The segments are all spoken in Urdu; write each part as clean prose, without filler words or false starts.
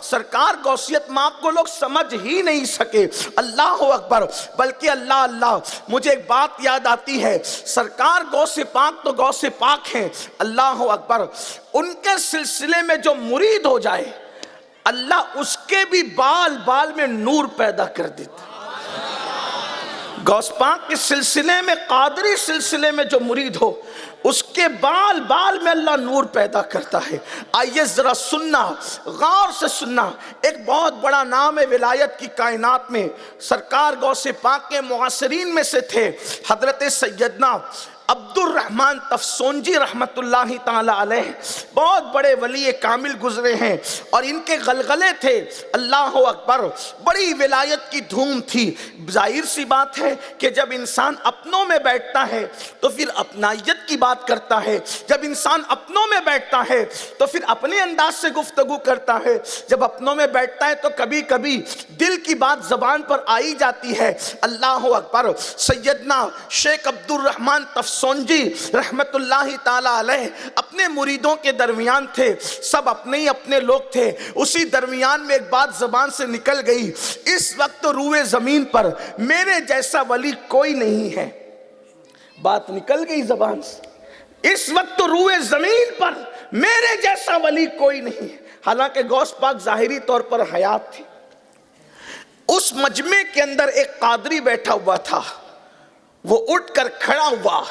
سرکار غوثیت مآب کو لوگ سمجھ ہی نہیں سکے. اللہ اکبر. بلکہ اللہ اللہ مجھے ایک بات یاد آتی ہے, سرکار غوث پاک تو غوث پاک ہیں, اللہ اکبر, ان کے سلسلے میں جو مرید ہو جائے اللہ اس کے بھی بال بال میں نور پیدا کر دیتا. غوث پاک کے سلسلے میں, قادری سلسلے میں جو مرید ہو اس کے بال بال میں اللہ نور پیدا کرتا ہے. آئیے ذرا سننا, غور سے سننا. ایک بہت بڑا نام ہے ولایت کی کائنات میں, سرکار غوث پاک کے معاصرین میں سے تھے حضرت سیدنا عبد الرحمن تفسونجی رحمت اللہ تعالی علیہ. بہت بڑے ولی کامل گزرے ہیں اور ان کے غلغلے تھے, اللہ اکبر, بڑی ولایت کی دھوم تھی. ظاہر سی بات ہے کہ جب انسان اپنوں میں بیٹھتا ہے تو پھر اپنائیت کی بات کرتا ہے, جب انسان اپنوں میں بیٹھتا ہے تو پھر اپنے انداز سے گفتگو کرتا ہے, جب اپنوں میں بیٹھتا ہے تو کبھی کبھی دل کی بات زبان پر آئی جاتی ہے. اللہ اکبر. سیدنا شیخ عبد الرحمن تفسونجی رحمت اللہ تعالی علیہ اپنے مریدوں کے درمیان تھے, سب اپنے ہی اپنے لوگ تھے. اسی درمیان میں ایک بات زبان سے نکل گئی, اس وقت روئے زمین پر میرے جیسا ولی کوئی نہیں ہے. بات نکل گئی زبان سے, اس وقت روئے زمین پر میرے جیسا ولی کوئی نہیں ہے. حالانکہ غوث پاک ظاہری طور پر حیات تھی. اس مجمع کے اندر ایک قادری بیٹھا ہوا تھا, وہ اٹھ کر کھڑا ہوا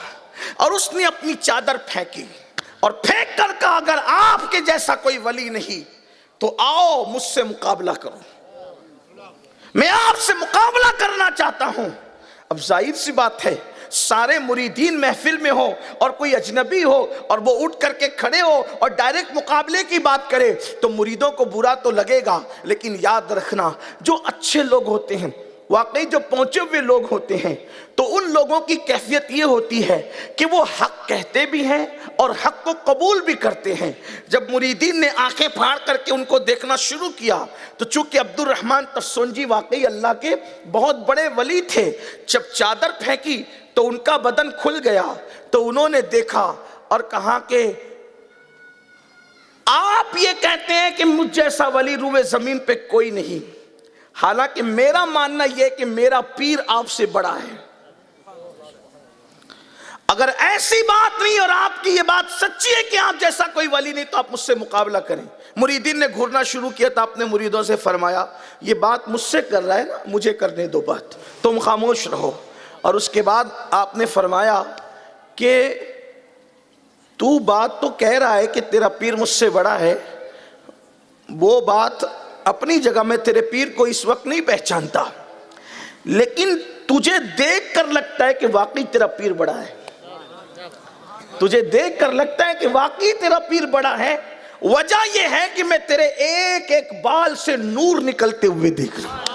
اور اس نے اپنی چادر پھینکی اور پھینک کر کہا اگر آپ کے جیسا کوئی ولی نہیں تو آؤ مجھ سے مقابلہ کرو, میں آپ سے مقابلہ کرنا چاہتا ہوں. اب ظاہر سی بات ہے سارے مریدین محفل میں ہو اور کوئی اجنبی ہو اور وہ اٹھ کر کے کھڑے ہو اور ڈائریکٹ مقابلے کی بات کرے تو مریدوں کو برا تو لگے گا, لیکن یاد رکھنا جو اچھے لوگ ہوتے ہیں, واقعی جو پہنچے ہوئے لوگ ہوتے ہیں, تو ان لوگوں کی کیفیت یہ ہوتی ہے کہ وہ حق کہتے بھی ہیں اور حق کو قبول بھی کرتے ہیں. جب مریدین نے آنکھیں پھاڑ کر کے ان کو دیکھنا شروع کیا تو چونکہ عبد الرحمن تفسونجی واقعی اللہ کے بہت بڑے ولی تھے, جب چادر پھینکی تو ان کا بدن کھل گیا, تو انہوں نے دیکھا اور کہا کہ آپ یہ کہتے ہیں کہ مجھ جیسا ولی روئے زمین پہ کوئی نہیں, حالانکہ میرا ماننا یہ کہ میرا پیر آپ سے بڑا ہے. اگر ایسی بات نہیں اور آپ کی یہ بات سچی ہے کہ آپ جیسا کوئی ولی نہیں تو آپ مجھ سے مقابلہ کریں. مریدین نے گھورنا شروع کیا تو اپنے مریدوں سے فرمایا یہ بات مجھ سے کر رہا ہے نا, مجھے کرنے دو بات, تم خاموش رہو. اور اس کے بعد آپ نے فرمایا کہ تو بات تو کہہ رہا ہے کہ تیرا پیر مجھ سے بڑا ہے, وہ بات اپنی جگہ میں تیرے پیر کو اس وقت نہیں پہچانتا, لیکن تجھے دیکھ کر لگتا ہے کہ واقعی تیرا پیر بڑا ہے. تجھے دیکھ کر لگتا ہے کہ واقعی تیرا پیر بڑا ہے. وجہ یہ ہے کہ میں تیرے ایک ایک بال سے نور نکلتے ہوئے دیکھ رہا ہوں,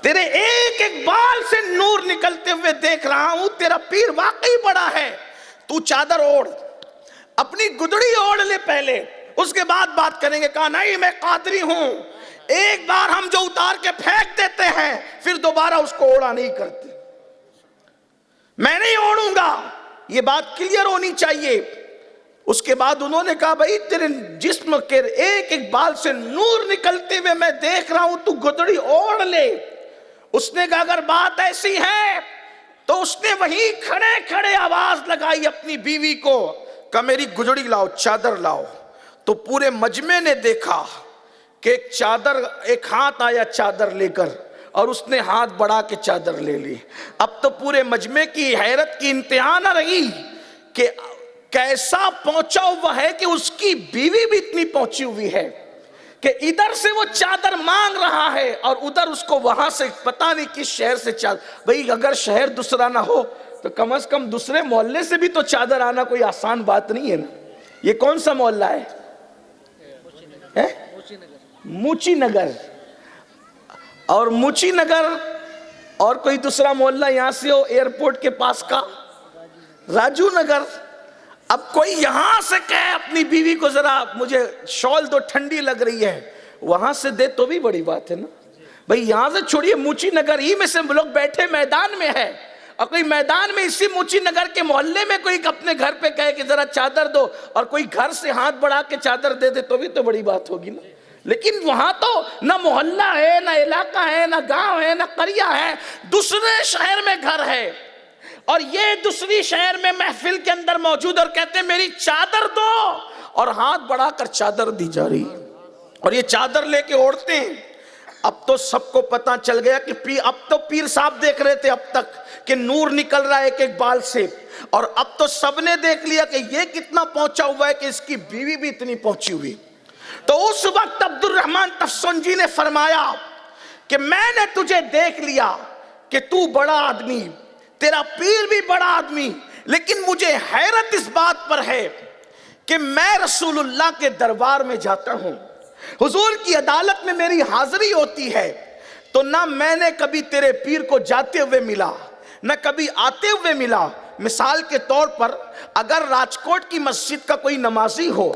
تیرے ایک ایک بال سے نور نکلتے ہوئے دیکھ رہا ہوں. تیرا پیر واقعی بڑا ہے. تو چادر اوڑھ, اپنی گدڑی اوڑھ لے پہلے, اس کے بعد بات کریں گے. کہا نہیں میں قادری ہوں, ایک بار ہم جو اتار کے پھینک دیتے ہیں پھر دوبارہ اس کو اوڑا نہیں کرتے, میں نہیں اوڑوں گا, یہ بات کلیئر ہونی چاہیے. اس کے بعد انہوں نے کہا بھائی تیرے جسم کے ایک ایک بال سے نور نکلتے ہوئے میں دیکھ رہا ہوں, تو گدڑی اوڑھ لے. اس نے کہا اگر بات ایسی ہے تو اس نے وہیں کھڑے کھڑے آواز لگائی اپنی بیوی کو, کہا میری گدڑی لاؤ, چادر لاؤ. تو پورے مجمع نے دیکھا کہ ایک ہاتھ آیا چادر لے کر اور اس نے ہاتھ بڑھا کے چادر لے لی. اب تو پورے مجمع کی حیرت کی انتہا نہ رہی کہ کیسا پہنچا ہوا ہے کہ اس کی بیوی بھی اتنی پہنچی ہوئی ہے کہ ادھر سے وہ چادر مانگ رہا ہے اور ادھر اس کو وہاں سے پتہ نہیں کس شہر سے چادر. بھئی اگر شہر دوسرا نہ ہو تو کم از کم دوسرے محلے سے بھی تو چادر آنا کوئی آسان بات نہیں ہے نا. یہ کون سا محلہ ہے؟ موچی نگر. اور موچی نگر اور کوئی دوسرا محلہ یہاں سے ہو ایئرپورٹ کے پاس کا راجو نگر. اب کوئی یہاں سے کہے اپنی بیوی کو ذرا مجھے شال دو ٹھنڈی لگ رہی ہے, وہاں سے دے تو بھی بڑی بات ہے نا. بھئی یہاں سے چھوڑیے, موچی نگر ہی میں سے لوگ بیٹھے میدان میں ہے اور کوئی میدان میں اسی موچی نگر کے محلے میں کوئی اپنے گھر پہ کہے کہ ذرا چادر دو، اور کوئی گھر سے ہاتھ بڑھا کے چادر دے دے تو بھی تو بڑی بات ہوگی نا. لیکن وہاں تو نہ محلہ ہے، نہ علاقہ ہے، نہ گاؤں ہے، نہ قریہ ہے، دوسرے شہر میں گھر ہے، اور یہ دوسری شہر میں محفل کے اندر موجود، اور کہتے ہیں میری چادر دو، اور ہاتھ بڑھا کر چادر دی جا رہی، اور یہ چادر لے کے اوڑھتے ہیں. اب تو سب کو پتا چل گیا کہ اب تو پیر صاحب دیکھ رہے تھے اب تک کہ نور نکل رہا ہے ایک ایک بال سے، اور اب تو سب نے دیکھ لیا کہ یہ کتنا پہنچا ہوا ہے کہ اس کی بیوی بھی اتنی پہنچی ہوئی. تو اس وقت عبد الرحمن تفسنجی نے فرمایا کہ میں نے تجھے دیکھ لیا کہ تو بڑا آدمی، تیرا پیر بھی بڑا آدمی، لیکن مجھے حیرت اس بات پر ہے کہ میں رسول اللہ کے دربار میں جاتا ہوں، حضور کی عدالت میں میری حاضری ہوتی ہے، تو نہ میں نے کبھی تیرے پیر کو جاتے ہوئے ملا، نہ کبھی آتے ہوئے ملا. مثال کے طور پر اگر راجکوٹ کی مسجد کا کوئی نمازی ہو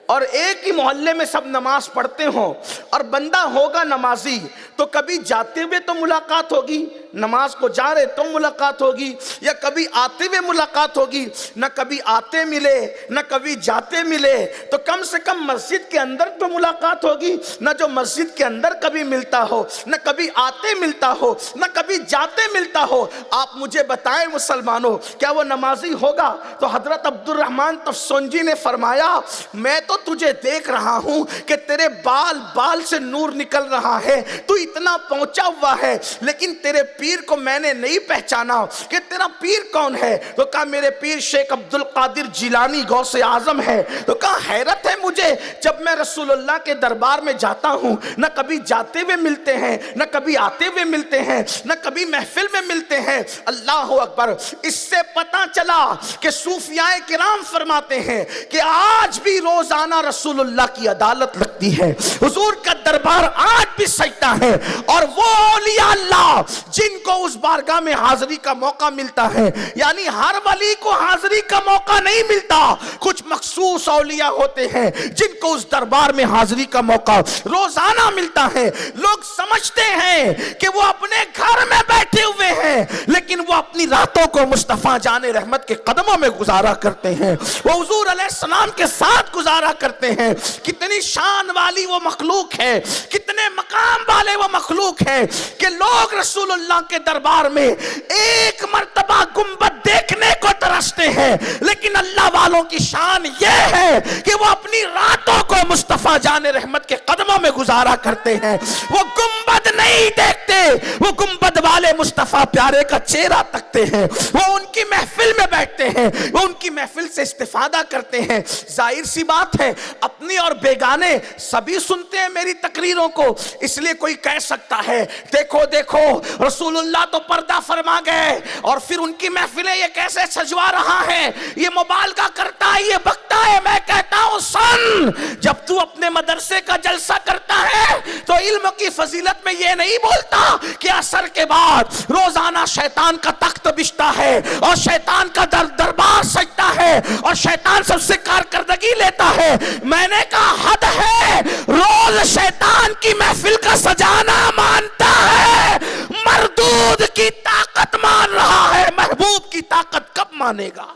اور ایک ہی محلے میں سب نماز پڑھتے ہوں اور بندہ ہوگا نمازی، تو کبھی جاتے ہوئے تو ملاقات ہوگی، نماز کو جا رہے تو ملاقات ہوگی، یا کبھی آتے ہوئے ملاقات ہوگی. نہ کبھی آتے ملے نہ کبھی جاتے ملے، تو کم سے کم مسجد کے اندر تو ملاقات ہوگی. نہ جو مسجد کے اندر کبھی ملتا ہو، نہ کبھی آتے ملتا ہو، نہ کبھی جاتے ملتا ہو. آپ مجھے بتائیں مسلمانوں، کیا وہ نمازی ہوگا؟ تو حضرت عبد الرحمن تفسنجی نے فرمایا میں تو تجھے دیکھ رہا ہوں کہ تیرے بال سے نور نکل رہا ہے، تو اتنا پہنچا ہوا ہے، لیکن تیرے پیر کو میں نے نہیں پہچانا کہ تیرا پیر کون ہے. تو کہا میرے پیر شیخ عبد القادر جیلانی غوث اعظم ہے. تو کہا حیرت ہے مجھے، جب میں رسول اللہ کے دربار میں جاتا ہوں نہ کبھی جاتے ہوئے ملتے ہیں، نہ کبھی آتے ہوئے ملتے ہیں، نہ کبھی محفل میں ملتے ہیں. اللہ اکبر. اس سے پتہ چلا کہ صوفیاء کرام فرماتے ہیں کہ آج بھی روزانہ رسول اللہ کی عدالت لگتی ہے، حضور کا دربار آج بھی سجتا ہے، اور وہ اولیاء اللہ جن کو اس بارگاہ میں حاضری کا موقع ملتا ہے، یعنی ہر ولی کو حاضری کا موقع نہیں ملتا، کچھ مخصوص اولیاء ہوتے ہیں جن کو اس دربار میں حاضری کا موقع روزانہ ملتا ہے. لوگ سمجھتے ہیں کہ وہ اپنے گھر میں بیٹھے ہوئے ہیں، لیکن وہ اپنی راتوں کو مصطفیٰ جان رحمت کے قدموں میں گزارا کرتے ہیں، وہ حضور علیہ السلام کے ساتھ گزارا کرتے ہیں. کتنی شان والی وہ مخلوق ہے، کتنے مقام والے وہ مخلوق ہے کہ لوگ رسول اللہ کے دربار میں ایک مرتبہ گنبد دیکھنے کو ترستے ہیں، لیکن اللہ والوں کی شان یہ ہے کہ وہ اپنی راتوں کو مصطفیٰ جان رحمت کے قدموں میں گزارا کرتے ہیں. وہ گنبد نہیں دیکھتے، وہ گنبد والے مصطفیٰ پیارے کا چہرہ تکتے ہیں، وہ ان کی محفل میں بیٹھتے ہیں، وہ ان کی محفل سے استفادہ کرتے ہیں. ظاہر سی بات ہے اپنی اور بیگانے سبھی سنتے ہیں میری تقریروں کو، اس لیے کوئی کہہ سکتا ہے دیکھو دیکھو رسول اللہ تو پردہ فرما گئے اور پھر ان کی محفلیں یہ کیسے سجوا رہا ہے، یہ مبالغہ کرتا ہے، یہ بکتا ہے. میں کہتا ہوں سن، جب تو اپنے مدرسے کا جلسہ کرتا ہے تو علم کی فضیلت میں یہ نہیں بولتا کہ عصر کے بعد روزانہ شیطان کا تخت بچتا ہے اور شیطان کا دربار سجتا ہے اور شیطان سب سے کارکردگی لیتا ہے. میں نے کہا حد ہے، روز شیطان کی محفل کا سجانا مانتا ہے، مردود کی طاقت مان رہا ہے، محبوب کی طاقت کب مانے گا؟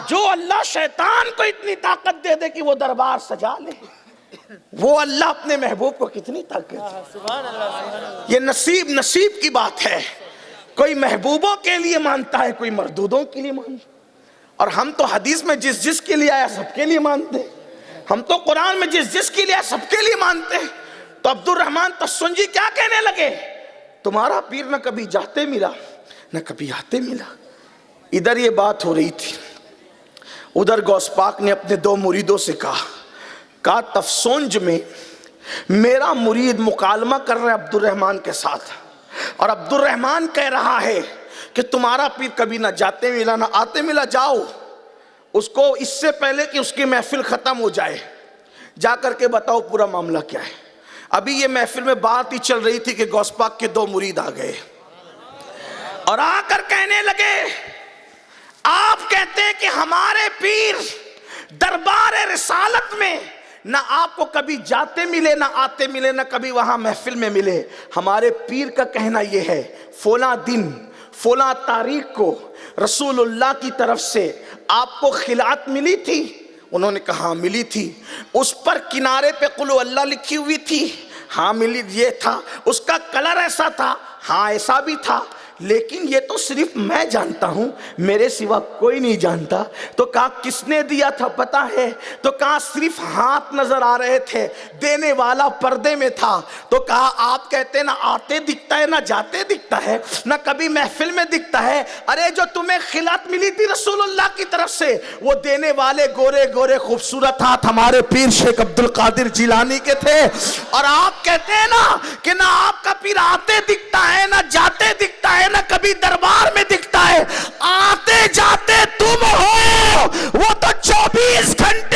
جو اللہ شیطان کو اتنی طاقت دے دے کہ وہ دربار سجا لے، وہ اللہ اپنے محبوب کو کتنی طاقت دے. یہ نصیب کی بات ہے. کوئی محبوبوں کے لیے مانتا ہے، کوئی مردودوں کے لیے مانتا ہے. اور ہم تو حدیث میں جس کے لیے آیا سب کے لیے مانتے ہیں، ہم تو قرآن میں جس کے لیے آیا سب کے لیے مانتے ہیں. تو عبد الرحمن تفسنجی کیا کہنے لگے؟ تمہارا پیر نہ کبھی جاتے ملا نہ کبھی آتے ملا. ادھر یہ بات ہو رہی تھی، ادھر غوث پاک نے اپنے دو مریدوں سے کہا تفسنج میں میرا مرید مکالمہ کر رہا ہے عبد الرحمن کے ساتھ، اور عبد الرحمن کہہ رہا ہے کہ تمہارا پیر کبھی نہ جاتے ملا نہ آتے ملا. جاؤ اس کو اس سے پہلے کہ اس کی محفل ختم ہو جائے جا کر کے بتاؤ پورا معاملہ کیا ہے. ابھی یہ محفل میں بات ہی چل رہی تھی کہ غوث پاک کے دو مرید آ گئے اور آ کر کہنے لگے آپ کہتے ہیں کہ ہمارے پیر دربار رسالت میں نہ آپ کو کبھی جاتے ملے نہ آتے ملے نہ کبھی وہاں محفل میں ملے. ہمارے پیر کا کہنا یہ ہے فلاں دن فلاں تاریخ کو رسول اللہ کی طرف سے آپ کو خلعت ملی تھی؟ انہوں نے کہا ہاں ملی تھی۔ اس پر کنارے پہ قل هو اللہ لکھی ہوئی تھی؟ ہاں ملی، یہ تھا۔ اس کا کلر ایسا تھا؟ ہاں ایسا بھی تھا۔ لیکن یہ تو صرف میں جانتا ہوں، میرے سوا کوئی نہیں جانتا۔ تو کہا کس نے دیا تھا پتہ ہے؟ تو کہا صرف ہاتھ نظر آ رہے تھے، دینے والا پردے میں تھا۔ تو کہا آپ کہتے ہیں نہ آتے دکھتا ہے نہ جاتے دکھتا ہے، نہ کبھی محفل میں دکھتا ہے۔ ارے جو تمہیں خلعت ملی تھی رسول اللہ کی طرف سے، وہ دینے والے گورے گورے خوبصورت ہاتھ ہمارے پیر شیخ عبد القادر جیلانی کے تھے۔ اور آپ کہتے ہیں نا کہ نہ آپ کا پیر آتے دکھتا ہے نہ جاتے دکھتا ہے نہ کبھی دربار میں دکھتا ہے، آتے جاتے تم ہو، وہ تو 24 گھنٹے